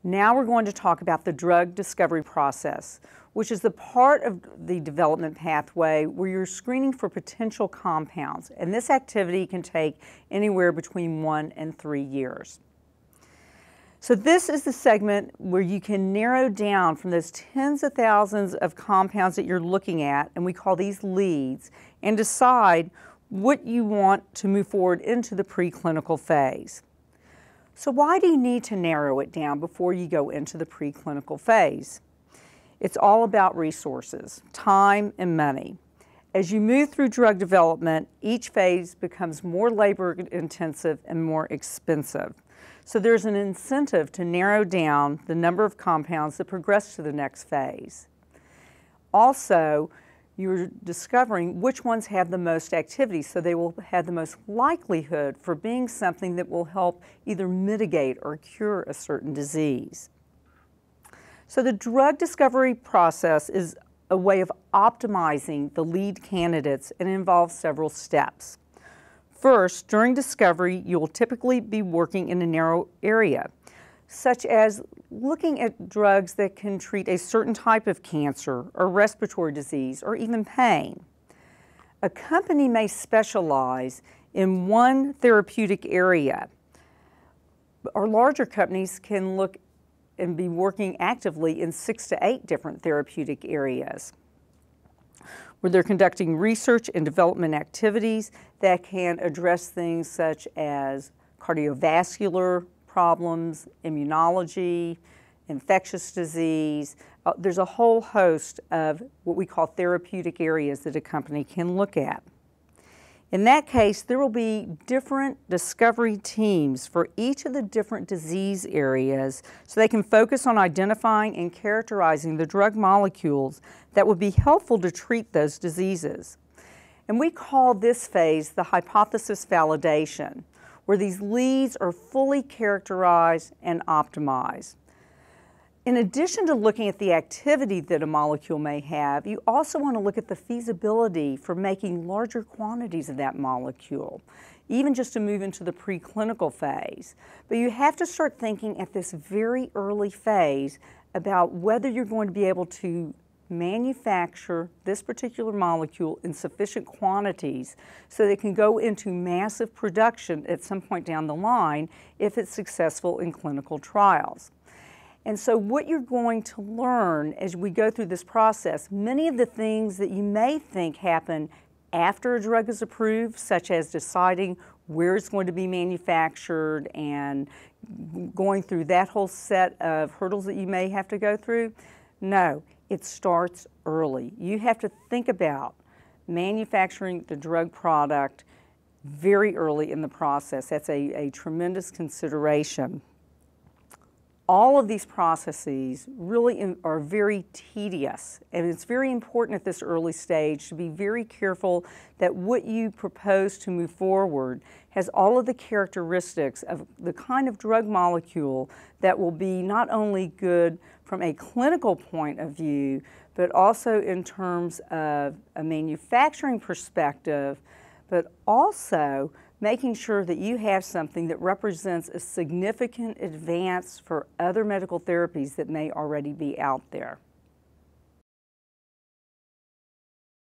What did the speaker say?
Now we're going to talk about the drug discovery process, which is the part of the development pathway where you're screening for potential compounds, and this activity can take anywhere between 1 and 3 years. So this is the segment where you can narrow down from those tens of thousands of compounds that you're looking at, and we call these leads, and decide what you want to move forward into the preclinical phase. So why do you need to narrow it down before you go into the preclinical phase? It's all about resources, time and money. As you move through drug development, each phase becomes more labor intensive and more expensive. So there's an incentive to narrow down the number of compounds that progress to the next phase. Also, you're discovering which ones have the most activity, so they will have the most likelihood for being something that will help either mitigate or cure a certain disease. So the drug discovery process is a way of optimizing the lead candidates and involves several steps. First, during discovery, you will typically be working in a narrow area, such as looking at drugs that can treat a certain type of cancer or respiratory disease or even pain. A company may specialize in one therapeutic area, or larger companies can look and be working actively in 6 to 8 different therapeutic areas, where they're conducting research and development activities that can address things such as cardiovascular problems, immunology, infectious disease. There's a whole host of what we call therapeutic areas that a company can look at. In that case, there will be different discovery teams for each of the different disease areas so they can focus on identifying and characterizing the drug molecules that would be helpful to treat those diseases. And we call this phase the hypothesis validation, where these leads are fully characterized and optimized. In addition to looking at the activity that a molecule may have, you also want to look at the feasibility for making larger quantities of that molecule, even just to move into the preclinical phase. But you have to start thinking at this very early phase about whether you're going to be able to manufacture this particular molecule in sufficient quantities so that it can go into massive production at some point down the line if it's successful in clinical trials. And so what you're going to learn as we go through this process, many of the things that you may think happen after a drug is approved, such as deciding where it's going to be manufactured and going through that whole set of hurdles that you may have to go through, no, it starts early. You have to think about manufacturing the drug product very early in the process. That's a tremendous consideration. All of these processes really are very tedious, and it's very important at this early stage to be very careful that what you propose to move forward has all of the characteristics of the kind of drug molecule that will be not only good from a clinical point of view, but also in terms of a manufacturing perspective, but also making sure that you have something that represents a significant advance for other medical therapies that may already be out there.